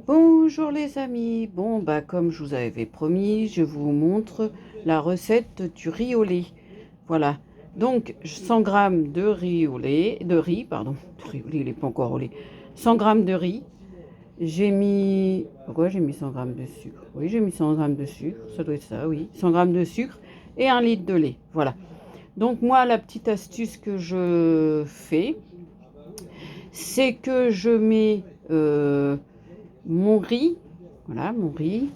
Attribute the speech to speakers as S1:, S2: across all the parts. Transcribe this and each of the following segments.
S1: Bonjour les amis, bon bah comme je vous avais promis, je vous montre la recette du riz au lait. Voilà, donc 100 grammes de riz au lait, de riz au lait, il n'est pas encore au lait. 100 grammes de riz, j'ai mis, pourquoi j'ai mis 100 grammes de sucre? Oui, j'ai mis 100 grammes de sucre, ça doit être ça, oui, 100 grammes de sucre et 1 litre de lait, voilà. Donc moi, la petite astuce que je fais, c'est que je mets mon riz, voilà mon riz,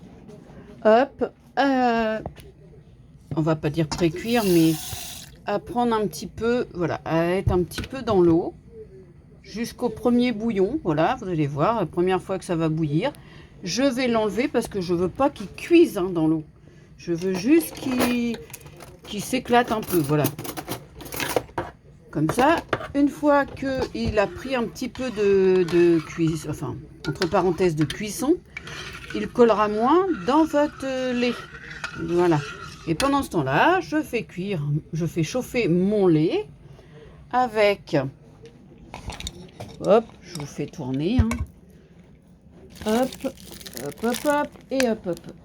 S1: hop, on va pas dire pré-cuire, mais à prendre un petit peu, voilà, à être un petit peu dans l'eau, jusqu'au premier bouillon, voilà, vous allez voir, la première fois que ça va bouillir, je vais l'enlever parce que je veux pas qu'il cuise dans l'eau. Je veux juste qu'il s'éclate un peu, voilà. Comme ça, une fois qu'il a pris un petit peu de cuisson, enfin, entre parenthèses de cuisson, il collera moins dans votre lait. Voilà. Et pendant ce temps-là, je fais chauffer mon lait avec, hop, je vous fais tourner, hein. Hop, hop, hop, hop, et hop, hop, hop.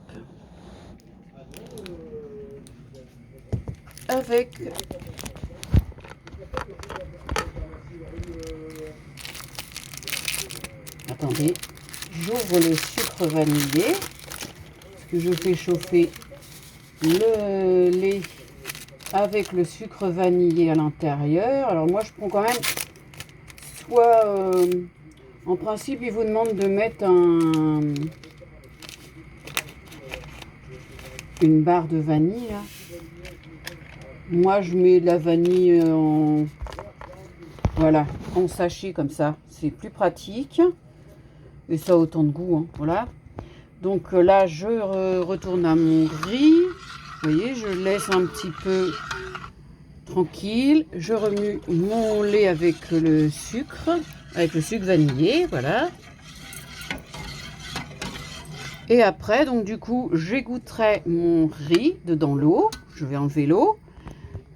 S1: Avec, attendez, j'ouvre le sucre vanillé, parce que je fais chauffer le lait avec le sucre vanillé à l'intérieur. Alors moi, je prends quand même soit... en principe, il vous demande de mettre une barre de vanille, là. Moi, je mets de la vanille voilà, en sachet comme ça. C'est plus pratique. Et ça a autant de goût, hein, voilà. Donc là, je retourne à mon riz. Vous voyez, je laisse un petit peu tranquille. Je remue mon lait avec le sucre vanillé, voilà. Et après, donc du coup, j'égoutterai mon riz dedans l'eau. Je vais enlever l'eau.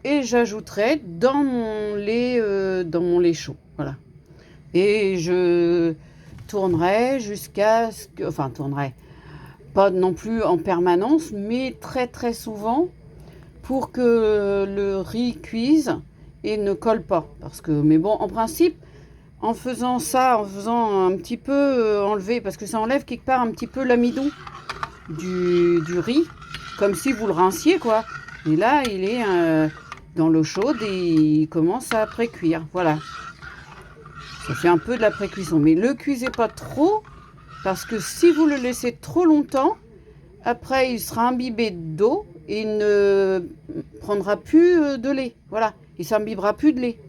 S1: Et j'ajouterai dans mon lait chaud, voilà. Et je tournerai jusqu'à ce que, enfin tournerai, pas non plus en permanence, mais très très souvent pour que le riz cuise et ne colle pas. Parce que, mais bon, en principe, en faisant ça, en faisant un petit peu enlever, parce que ça enlève quelque part un petit peu l'amidon du riz, comme si vous le rinciez, quoi. Et là, il est dans l'eau chaude et il commence à pré-cuire. Voilà. Ça fait un peu de la pré-cuisson. Mais ne le cuisez pas trop, parce que si vous le laissez trop longtemps, après il sera imbibé d'eau et il ne prendra plus de lait. Voilà. Il s'imbibera plus de lait.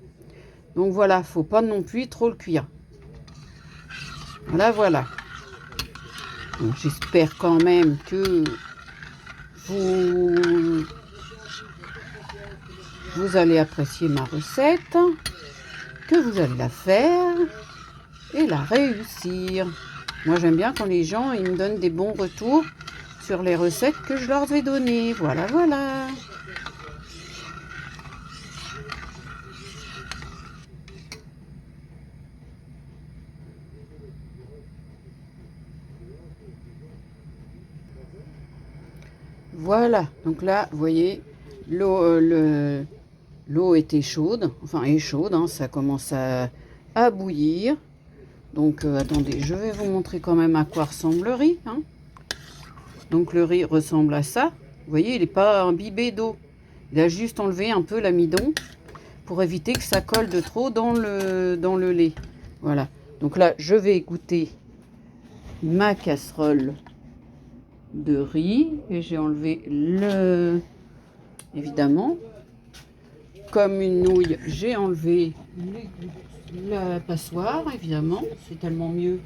S1: Donc voilà, faut pas non plus trop le cuire. Voilà, voilà. J'espère quand même que vous allez apprécier ma recette, que vous allez la faire et la réussir. Moi, j'aime bien quand les gens ils me donnent des bons retours sur les recettes que je leur ai données. Voilà, voilà. Voilà, donc là, vous voyez, l'eau était chaude, enfin est chaude, hein, ça commence à bouillir. Donc attendez, je vais vous montrer quand même à quoi ressemble le riz, hein. Donc le riz ressemble à ça. Vous voyez, il n'est pas imbibé d'eau. Il a juste enlevé un peu l'amidon pour éviter que ça colle de trop dans le lait. Voilà. Donc là, je vais égoutter ma casserole de riz et j'ai enlevé évidemment, comme une nouille, j'ai enlevé la passoire, évidemment, c'est tellement mieux.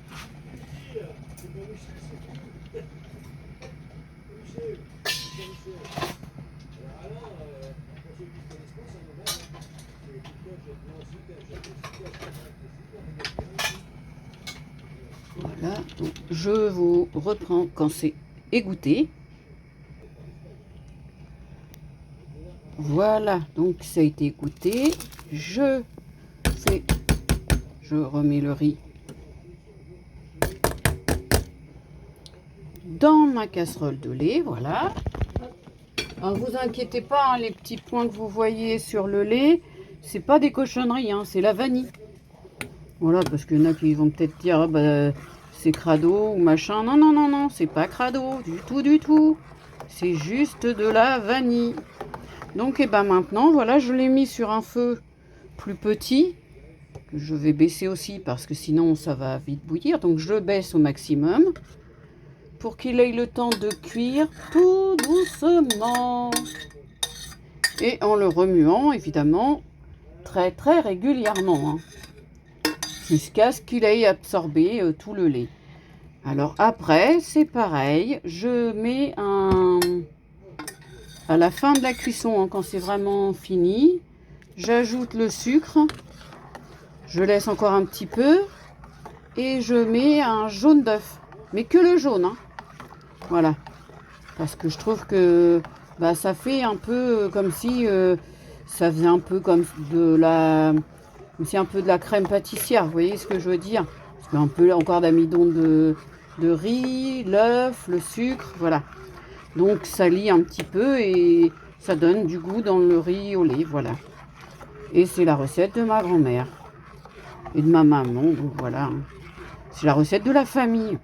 S1: Voilà, donc je vous reprends quand c'est égoutté. Voilà, donc ça a été égoutté. Je remets le riz dans ma casserole de lait, voilà. Alors vous inquiétez pas, hein, les petits points que vous voyez sur le lait, c'est pas des cochonneries, hein, c'est la vanille. Voilà, parce qu'il y en a qui vont peut-être dire, ah, bah, c'est crado ou machin. Non, non, non, non, c'est pas crado, du tout, du tout. C'est juste de la vanille. Donc, et ben maintenant, voilà, je l'ai mis sur un feu plus petit, que je vais baisser aussi, parce que sinon, ça va vite bouillir. Donc, je le baisse au maximum, pour qu'il ait le temps de cuire tout doucement. Et en le remuant, évidemment, très, très régulièrement, hein, jusqu'à ce qu'il ait absorbé tout le lait. Alors après, c'est pareil, je mets à la fin de la cuisson, hein, quand c'est vraiment fini, j'ajoute le sucre, je laisse encore un petit peu et je mets un jaune d'œuf, mais que le jaune, hein. Voilà, parce que je trouve que bah, ça fait un peu comme si ça faisait un peu comme un peu de la crème pâtissière, vous voyez ce que je veux dire? Parce qu'il y a un peu encore d'amidon de riz, l'œuf, le sucre, voilà. Donc ça lie un petit peu et ça donne du goût dans le riz au lait, voilà. Et c'est la recette de ma grand-mère et de ma maman, donc voilà. C'est la recette de la famille.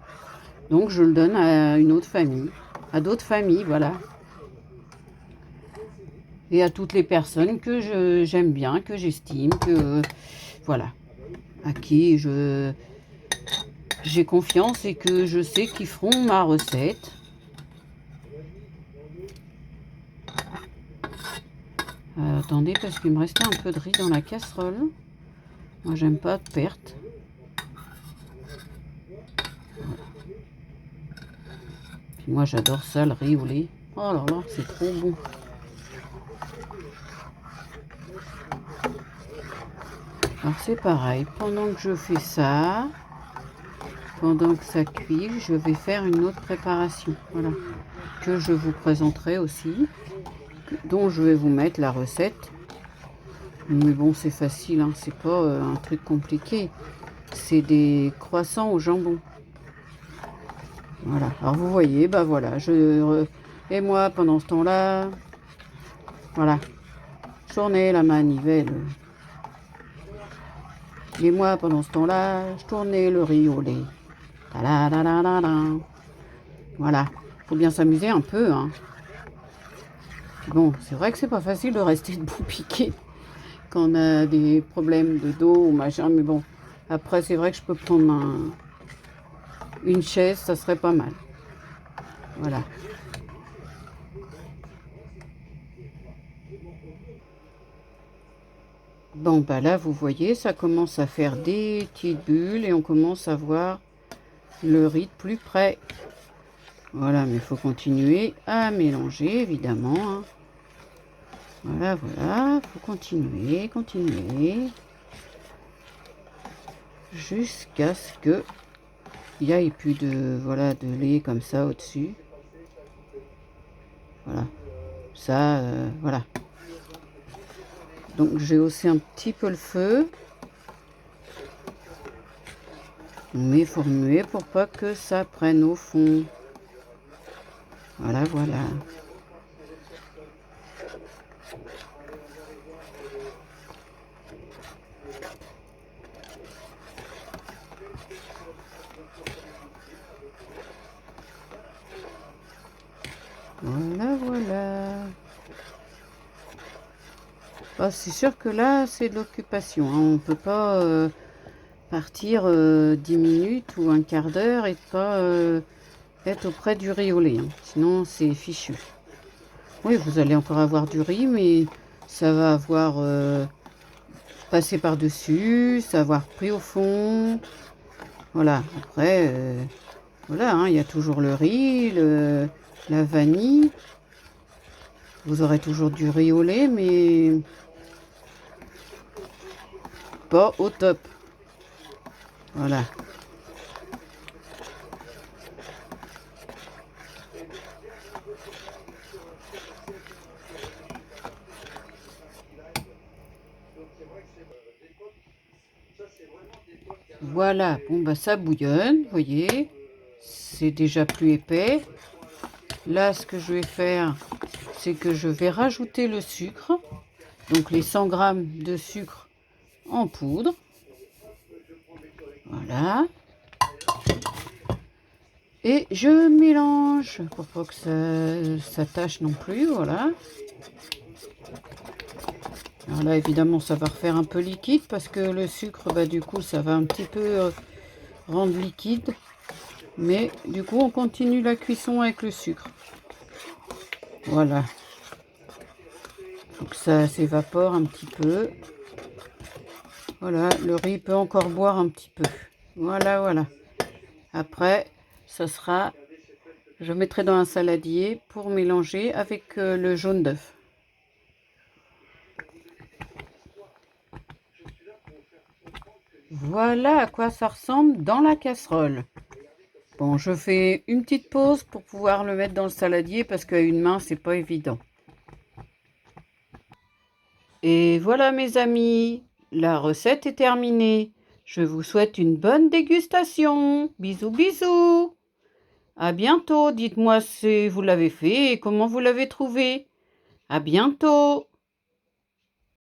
S1: Donc je le donne à une autre famille, à d'autres familles, voilà. Et à toutes les personnes que j'aime bien, que j'estime, que voilà, à qui j'ai confiance et que je sais qu'ils feront ma recette. Attendez, parce qu'il me restait un peu de riz dans la casserole. Moi, j'aime pas de perte. Voilà. Puis moi, j'adore ça, le riz au lait. Oh là là, c'est trop bon. Alors, c'est pareil. Pendant que je fais ça, pendant que ça cuit, je vais faire une autre préparation. Voilà. Que je vous présenterai aussi. Dont je vais vous mettre la recette. Mais bon, c'est facile, hein, c'est pas un truc compliqué. C'est des croissants au jambon. Voilà, alors vous voyez, bah voilà, et moi pendant ce temps-là, voilà, je tournais la manivelle. Et moi pendant ce temps-là, je tournais le riz au lait. Voilà, faut bien s'amuser un peu, hein. Bon, c'est vrai que c'est pas facile de rester debout piqué quand on a des problèmes de dos ou machin, mais bon, après c'est vrai que je peux prendre une chaise, ça serait pas mal. Voilà. Bon, bah là, vous voyez, ça commence à faire des petites bulles et on commence à voir le riz de plus près. Voilà, mais il faut continuer à mélanger, évidemment, hein. Voilà, voilà, faut continuer, continuer. Jusqu'à ce que il n'y ait plus de, voilà, de lait comme ça au-dessus. Voilà. Ça, voilà. Donc, j'ai haussé un petit peu le feu. Mais il faut remuer pour pas que ça prenne au fond. Voilà, voilà. Voilà, voilà. Ah, c'est sûr que là, c'est de l'occupation, hein. On ne peut pas partir 10 minutes ou un quart d'heure et pas être auprès du riz au lait, hein. Sinon, c'est fichu. Oui, vous allez encore avoir du riz, mais ça va avoir passé par-dessus, ça va avoir pris au fond. Voilà, après, voilà, hein, il y a toujours le riz, la vanille. Vous aurez toujours du riz au lait, mais pas au top. Voilà. Voilà, bon bah ça bouillonne, vous voyez, c'est déjà plus épais. Là, ce que je vais faire, c'est que je vais rajouter le sucre. Donc les 100 g de sucre en poudre. Voilà. Et je mélange pour pas que ça tâche non plus. Voilà. Alors là, évidemment, ça va refaire un peu liquide parce que le sucre, bah, du coup, ça va un petit peu rendre liquide. Mais du coup, on continue la cuisson avec le sucre. Voilà. Faut que ça s'évapore un petit peu. Voilà, le riz peut encore boire un petit peu. Voilà, voilà. Après, ça sera... Je mettrai dans un saladier pour mélanger avec le jaune d'œuf. Voilà à quoi ça ressemble dans la casserole. Bon, je fais une petite pause pour pouvoir le mettre dans le saladier parce qu'à une main, c'est pas évident. Et voilà mes amis, la recette est terminée. Je vous souhaite une bonne dégustation. Bisous, bisous. À bientôt. Dites-moi si vous l'avez fait et comment vous l'avez trouvé. À bientôt.